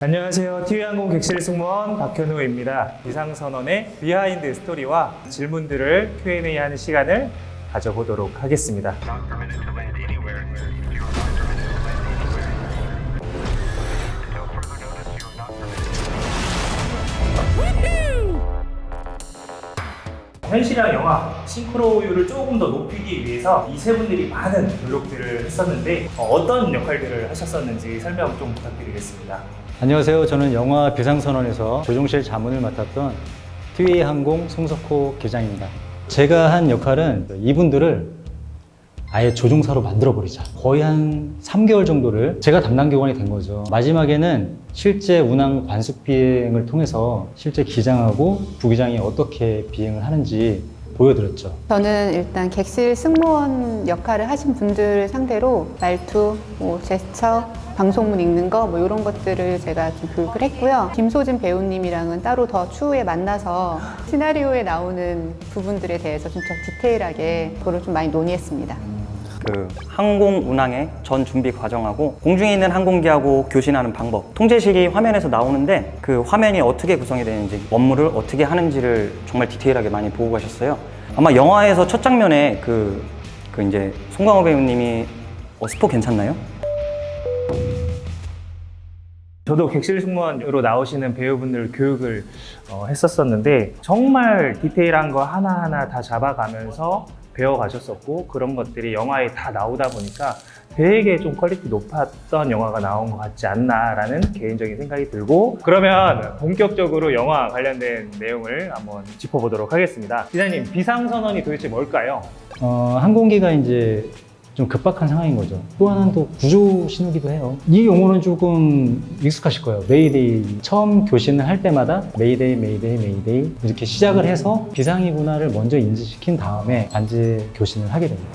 안녕하세요. TV항공 객실 승무원 박현우입니다. 비상선언의 비하인드 스토리와 질문들을 Q&A 하는 시간을 가져보도록 하겠습니다. 현실이랑 영화 싱크로율을 조금 더 높이기 위해서 이 세 분들이 많은 노력들을 했었는데 어떤 역할들을 하셨었는지 설명 좀 부탁드리겠습니다. 안녕하세요. 저는 영화 비상선언에서 조종실 자문을 맡았던 TV항공 송석호 기장입니다. 제가 한 역할은 이분들을 아예 조종사로 만들어버리자. 거의 한 3개월 정도를 제가 담당 교관이 된 거죠. 마지막에는 실제 운항 관습 비행을 통해서 실제 기장하고 부기장이 어떻게 비행을 하는지 보여드렸죠. 저는 일단 객실 승무원 역할을 하신 분들 상대로 말투, 제스처, 방송문 읽는 거 이런 것들을 제가 좀 교육을 했고요. 김소진 배우님이랑은 따로 더 추후에 만나서 시나리오에 나오는 부분들에 대해서 좀 더 디테일하게 그걸 좀 많이 논의했습니다. 항공 운항의 전 준비 과정하고 공중에 있는 항공기하고 교신하는 방법, 통제식이 화면에서 나오는데 그 화면이 어떻게 구성이 되는지, 업무를 어떻게 하는지를 정말 디테일하게 많이 보고 가셨어요. 아마 영화에서 첫 장면에 이제 송강호 배우님이 스포 괜찮나요? 저도 객실 승무원으로 나오시는 배우분들 교육을 했었었는데 정말 디테일한 거 하나하나 다 잡아가면서 배워가셨었고 그런 것들이 영화에 다 나오다 보니까 되게 좀 퀄리티 높았던 영화가 나온 것 같지 않나라는 개인적인 생각이 들고, 그러면 본격적으로 영화 관련된 내용을 한번 짚어보도록 하겠습니다. 기자님, 비상선언이 도대체 뭘까요? 항공기가 이제 좀 급박한 상황인 거죠. 또 하나는 또 구조 신호기도 해요. 이 용어는 조금 익숙하실 거예요. 메이데이. 처음 교신을 할 때마다 메이데이, 메이데이, 메이데이 이렇게 시작을 해서 비상이구나를 먼저 인지시킨 다음에 반지 교신을 하게 됩니다.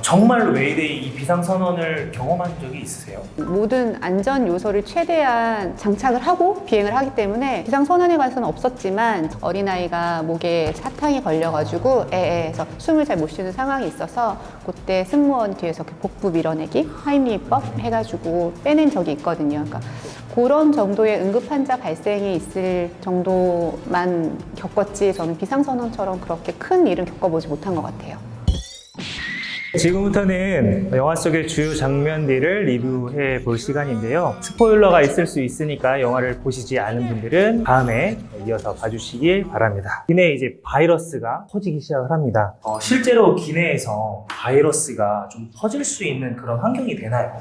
정말로 웨이데이 이 비상선언을 경험한 적이 있으세요? 모든 안전 요소를 최대한 장착을 하고 비행을 하기 때문에 비상선언에 관해서는 없었지만 어린아이가 목에 사탕이 걸려가지고 에에해서 숨을 잘 못 쉬는 상황이 있어서 그때 승무원 뒤에서 복부 밀어내기, 하임리법 해가지고 빼낸 적이 있거든요. 그러니까 그런 정도의 응급 환자 발생이 있을 정도만 겪었지 저는 비상선언처럼 그렇게 큰 일은 겪어보지 못한 것 같아요. 지금부터는 영화 속의 주요 장면들을 리뷰해 볼 시간인데요. 스포일러가 있을 수 있으니까 영화를 보시지 않은 분들은 다음에 이어서 봐주시길 바랍니다. 기내에 이제 바이러스가 퍼지기 시작을 합니다. 실제로 기내에서 바이러스가 좀 퍼질 수 있는 그런 환경이 되나요?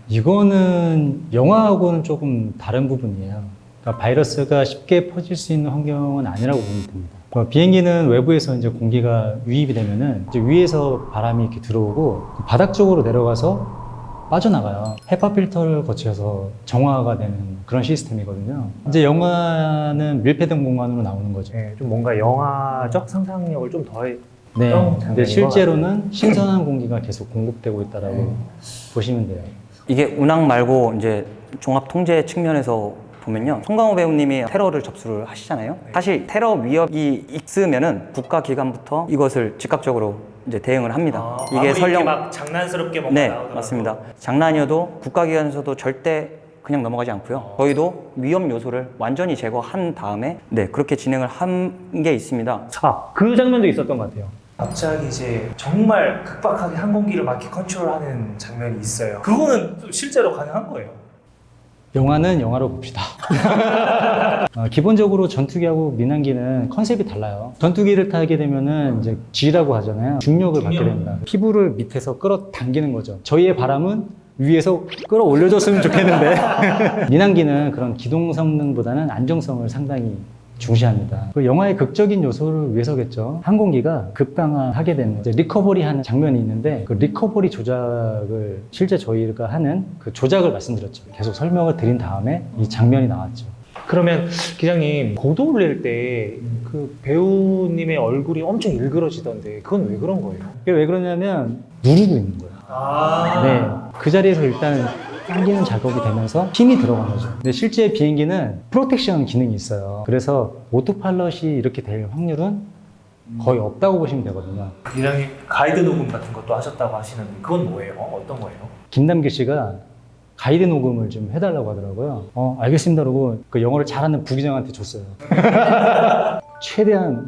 이거는 영화하고는 조금 다른 부분이에요. 그러니까 바이러스가 쉽게 퍼질 수 있는 환경은 아니라고 보면 됩니다. 비행기는 외부에서 이제 공기가 유입이 되면은 이제 위에서 바람이 이렇게 들어오고 바닥 쪽으로 내려가서 빠져나가요. 헤파 필터를 거쳐서 정화가 되는 그런 시스템이거든요. 이제 영화는 밀폐된 공간으로 나오는 거죠. 네, 좀 뭔가 영화적 상상력을 좀 더해. 네. 근데 실제로는 신선한 공기가 계속 공급되고 있다라고 보시면 돼요. 이게 운항 말고 이제 종합 통제 측면에서 보면요, 송강호 배우님이 테러를 접수를 하시잖아요. 사실 테러 위협이 있으면은 국가기관부터 이것을 즉각적으로 이제 대응을 합니다. 이게 설령 막 장난스럽게 뭔가 네, 나오더라도. 맞습니다. 장난이어도 국가기관에서도 절대 그냥 넘어가지 않고요. 저희도 위험 요소를 완전히 제거한 다음에 그렇게 진행을 한 게 있습니다. 그 장면도 있었던 것 같아요. 갑자기 이제 정말 급박하게 항공기를 막 이렇게 컨트롤하는 장면이 있어요. 그거는 또 실제로 가능한 거예요? 영화는 영화로 봅시다. 기본적으로 전투기하고 민항기는 컨셉이 달라요. 전투기를 타게 되면은 이제 G라고 하잖아요. 중력을 받게 됩니다. 피부를 밑에서 끌어당기는 거죠. 저희의 바람은 위에서 끌어올려줬으면 좋겠는데 민항기는 그런 기동 성능보다는 안정성을 상당히 중시합니다. 그 영화의 극적인 요소를 위해서겠죠. 항공기가 급강하게 되는 이제 리커버리 하는 장면이 있는데 그 리커버리 조작을 실제 저희가 하는 그 조작을 말씀드렸죠. 계속 설명을 드린 다음에 이 장면이 나왔죠. 그러면 기장님, 고도 올릴 때 그 배우님의 얼굴이 엄청 일그러지던데 그건 왜 그런 거예요? 그게 왜 그러냐면 누르고 있는 거예요. 네, 그 자리에서 일단 당기는 작업이 되면서 힘이 들어간 거죠. 근데 실제 비행기는 프로텍션 기능이 있어요. 그래서 오토파일럿이 이렇게 될 확률은 거의 없다고 보시면 되거든요. 기장님 가이드 녹음 같은 것도 하셨다고 하시는데 그건 뭐예요? 어떤 거예요? 김남길 씨가 가이드 녹음을 좀 해달라고 하더라고요. 알겠습니다. 그러고 그 영어를 잘하는 부기장한테 줬어요. 최대한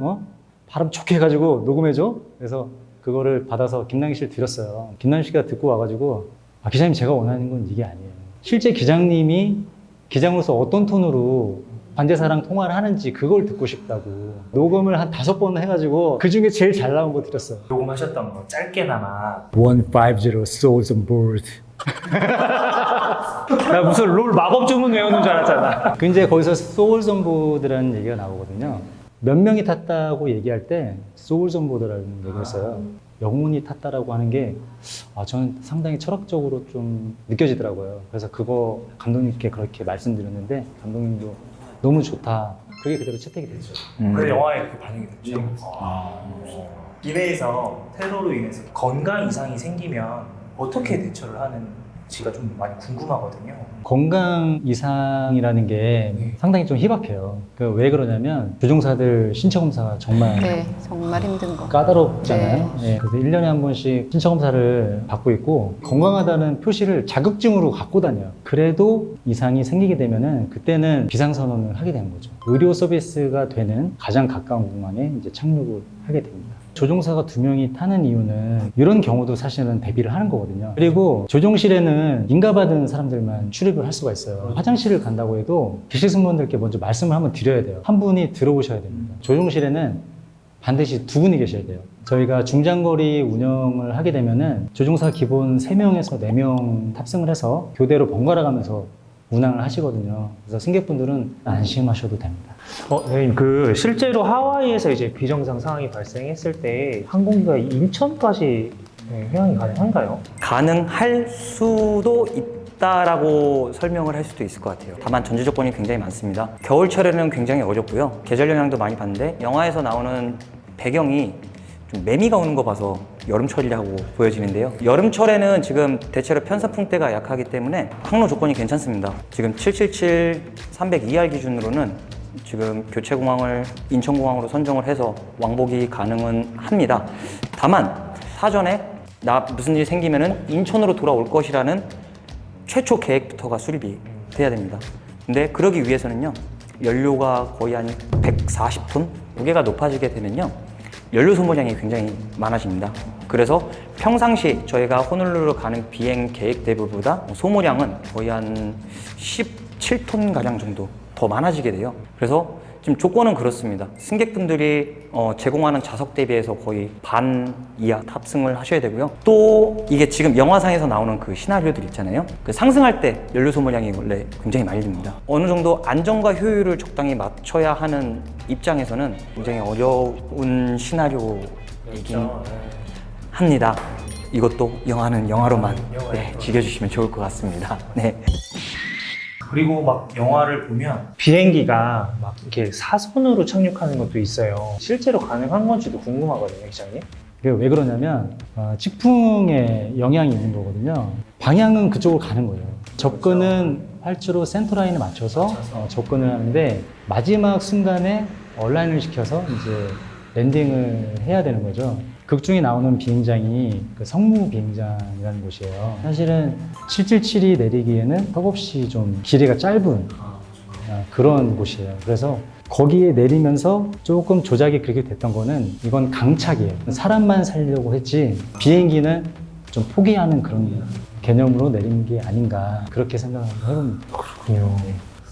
발음 좋게 해가지고 녹음해줘. 그래서 그거를 받아서 김남기 씨를 드렸어요. 김남기 씨가 듣고 와가지고 기장님 제가 원하는 건 이게 아니에요. 실제 기장님이 기장으로서 어떤 톤으로 관제사랑 통화를 하는지 그걸 듣고 싶다고 녹음을 한 5번 해가지고 그 중에 제일 잘 나온 거 드렸어요. 녹음하셨던 거 짧게나마 150 souls on board. 나 무슨 롤 마법 주문 외우는 줄 알았잖아. 그 이제 거기서 souls on board라는 얘기가 나오거든요. 몇 명이 탔다고 얘기할 때 souls on board라는 얘기를 했어요. 영혼이 탔다라고 하는 게 저는 상당히 철학적으로 좀 느껴지더라고요. 그래서 그거 감독님께 그렇게 말씀드렸는데 감독님도 너무 좋다. 그게 그대로 채택이 됐죠. 그 영화에 그렇게 반영이 됐죠. 기내에서 테러로 인해서 건강 이상이 생기면 어떻게 대처를 하는지가 좀 많이 궁금하거든요. 건강 이상이라는 게 상당히 좀 희박해요. 왜 그러냐면 조종사들 신체 검사가 정말 네, 정말 힘든 거. 까다롭잖아요. 네, 그래서 1년에 한 번씩 신체 검사를 받고 있고 건강하다는 표시를 자격증으로 갖고 다녀요. 그래도 이상이 생기게 되면은 그때는 비상선언을 하게 되는 거죠. 의료 서비스가 되는 가장 가까운 공항에 이제 착륙을 하게 됩니다. 조종사가 2명이 타는 이유는 이런 경우도 사실은 대비를 하는 거거든요. 그리고 조종실에는 인가받은 사람들만 출입을 할 수가 있어요. 화장실을 간다고 해도 객실 승무원들께 먼저 말씀을 한번 드려야 돼요. 한 분이 들어오셔야 됩니다. 조종실에는 반드시 2분이 계셔야 돼요. 저희가 중장거리 운영을 하게 되면은 조종사 기본 3명에서 4명 탑승을 해서 교대로 번갈아 가면서 운항을 하시거든요. 그래서 승객분들은 안심하셔도 됩니다. 선생님, 그 실제로 하와이에서 이제 비정상 상황이 발생했을 때 항공기가 인천까지 회항이 가능한가요? 가능할 수도 있다라고 설명을 할 수도 있을 것 같아요. 다만 전제 조건이 굉장히 많습니다. 겨울철에는 굉장히 어렵고요. 계절 영향도 많이 받는데 영화에서 나오는 배경이 좀 매미가 오는 거 봐서 여름철이라고 보여지는데요. 여름철에는 지금 대체로 편사풍 때가 약하기 때문에 항로 조건이 괜찮습니다. 지금 777-302R 기준으로는 지금 교체공항을 인천공항으로 선정을 해서 왕복이 가능은 합니다. 다만 사전에 무슨 일이 생기면은 인천으로 돌아올 것이라는 최초 계획부터가 수립이 돼야 됩니다. 근데 그러기 위해서는요, 연료가 거의 한 140톤? 무게가 높아지게 되면요, 연료 소모량이 굉장히 많아집니다. 그래서 평상시 저희가 호놀룰루 가는 비행 계획대보다 소모량은 거의 한 17톤 가량 정도 더 많아지게 돼요. 그래서 지금 조건은 그렇습니다. 승객분들이 제공하는 좌석 대비해서 거의 반 이하 탑승을 하셔야 되고요. 또 이게 지금 영화상에서 나오는 그 시나리오들 있잖아요. 그 상승할 때 연료 소모량이 원래 굉장히 많이 듭니다. 어느 정도 안정과 효율을 적당히 맞춰야 하는 입장에서는 굉장히 어려운 시나리오이긴 합니다. 이것도 영화는 영화로만 즐겨주시면 좋을 것 같습니다. 네. 그리고 막 영화를 보면 비행기가 막 이렇게 사선으로 착륙하는 것도 있어요. 실제로 가능한 건지도 궁금하거든요, 기장님. 그게 왜 그러냐면 직풍에 영향이 있는 거거든요. 방향은 그쪽으로 가는 거예요. 접근은 활주로 센터라인에 맞춰서 접근을 하는데 마지막 순간에 얼라인을 시켜서 이제 랜딩을 해야 되는 거죠. 극 중에 나오는 비행장이 그 성무 비행장이라는 곳이에요. 사실은 777이 내리기에는 턱없이 좀 길이가 짧은 그런 곳이에요. 그래서 거기에 내리면서 조금 조작이 그렇게 됐던 거는 이건 강착이에요. 사람만 살려고 했지 비행기는 좀 포기하는 그런 개념으로 내린 게 아닌가 그렇게 생각을 해봅니다. 그렇군요.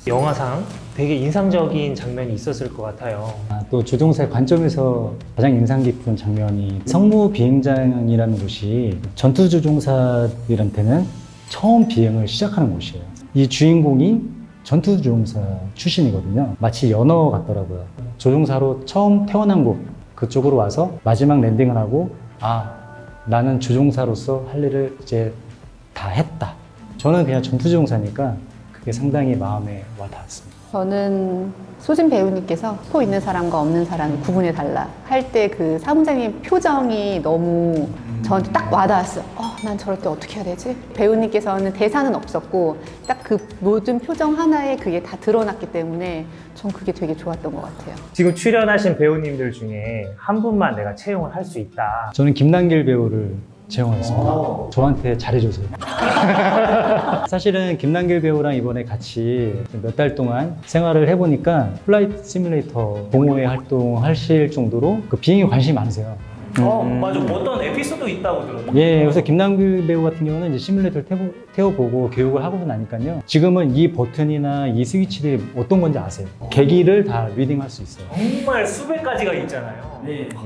영화상 되게 인상적인 장면이 있었을 것 같아요. 또 조종사의 관점에서 가장 인상 깊은 장면이 성무 비행장이라는 곳이 전투 조종사들한테는 처음 비행을 시작하는 곳이에요. 이 주인공이 전투 조종사 출신이거든요. 마치 연어 같더라고요. 조종사로 처음 태어난 곳 그쪽으로 와서 마지막 랜딩을 하고 나는 조종사로서 할 일을 이제 다 했다. 저는 그냥 전투 조종사니까 그게 상당히 마음에 와닿았습니다. 저는 소진 배우님께서 코 있는 사람과 없는 사람을 구분해 달라 할 때 그 사무장님 표정이 너무 저한테 딱 와닿았어요. 난 저럴 때 어떻게 해야 되지? 배우님께서는 대사는 없었고 딱 그 모든 표정 하나에 그게 다 드러났기 때문에 전 그게 되게 좋았던 것 같아요. 지금 출연하신 배우님들 중에 한 분만 내가 채용을 할 수 있다. 저는 김남길 배우를 채용하겠습니다. 저한테 잘해줘서요. 사실은 김남길 배우랑 이번에 같이 몇 달 동안 생활을 해보니까 플라이트 시뮬레이터 동호회 활동하실 정도로 그 비행에 관심이 많으세요. 맞아. 어떤 에피소드 있다고 들었는데. 예, 그래서 김남길 배우 같은 경우는 이제 시뮬레이터를 태워보고 교육을 하고 나니까요. 지금은 이 버튼이나 이 스위치들이 어떤 건지 아세요. 계기를 다 리딩할 수 있어요. 정말 수백 가지가 있잖아요.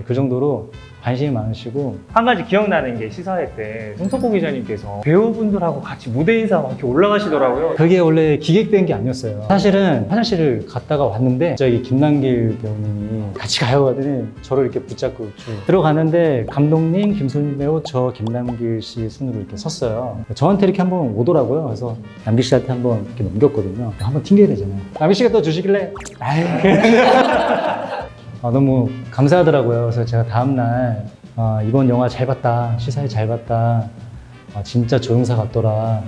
그 정도로 관심이 많으시고. 한 가지 기억나는 게 시사회 때 손석구 기자님께서 배우분들하고 같이 무대 인사 막 이렇게 올라가시더라고요. 그게 원래 기획된 게 아니었어요. 사실은 화장실을 갔다가 왔는데 저기 김남길 배우님이 같이 가요 하더니 저를 이렇게 붙잡고 들어가는데 감독님, 김소진 배우, 저 김남길 씨 순으로 이렇게 섰어요. 저한테 이렇게 한번 오더라고요. 그래서 남길 씨한테 한번 이렇게 넘겼거든요. 한번 튕겨야 되잖아요. 남길 씨가 또 주시길래 아유. 너무 감사하더라고요. 그래서 제가 다음날 이번 영화 잘 봤다, 시사회 잘 봤다, 진짜 조영사 같더라,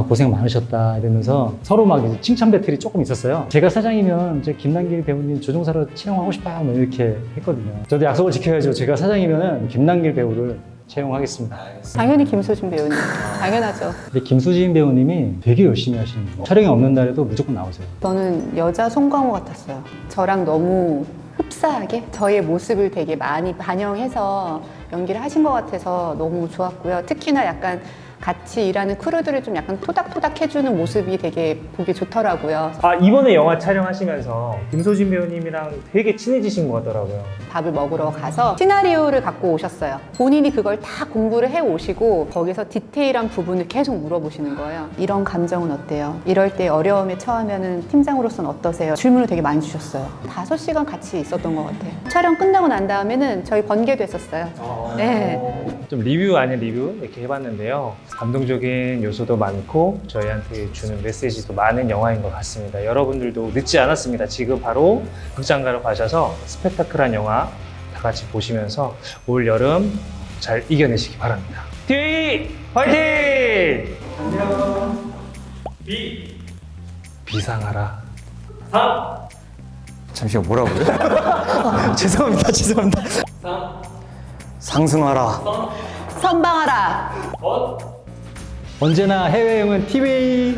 고생 많으셨다 이러면서 서로 막 이제 칭찬 배틀이 조금 있었어요. 제가 사장이면 이제 김남길 배우님 조종사로 채용하고 싶어요 뭐 이렇게 했거든요. 저도 약속을 지켜야죠. 제가 사장이면 김남길 배우를 채용하겠습니다. 당연히 김소진 배우님. 당연하죠. 근데 김수진 배우님이 되게 열심히 하시는 거예요. 촬영이 없는 날에도 무조건 나오세요. 저는 여자 송강호 같았어요. 저랑 너무 흡사하게 저의 모습을 되게 많이 반영해서 연기를 하신 것 같아서 너무 좋았고요. 특히나 약간 같이 일하는 크루들을 좀 약간 토닥토닥 해주는 모습이 되게 보기 좋더라고요. 이번에 영화 촬영하시면서 김소진 배우님이랑 되게 친해지신 것 같더라고요. 밥을 먹으러 가서 시나리오를 갖고 오셨어요. 본인이 그걸 다 공부를 해 오시고 거기서 디테일한 부분을 계속 물어보시는 거예요. 이런 감정은 어때요? 이럴 때 어려움에 처하면 팀장으로서는 어떠세요? 질문을 되게 많이 주셨어요. 5시간 같이 있었던 것 같아요. 촬영 끝나고 난 다음에는 저희 번개도 했었어요. 네. 좀 리뷰 아닌 리뷰 이렇게 해봤는데요. 감동적인 요소도 많고 저희한테 주는 메시지도 많은 영화인 것 같습니다. 여러분들도 늦지 않았습니다. 지금 바로 극장가로 가셔서 스펙타클한 영화 다 같이 보시면서 올 여름 잘 이겨내시기 바랍니다. TV 화이팅! 안녕. 비상하라. 잠시만 뭐라고요? 죄송합니다. 상승하라. 선방하라. 언제나 해외여행은 TV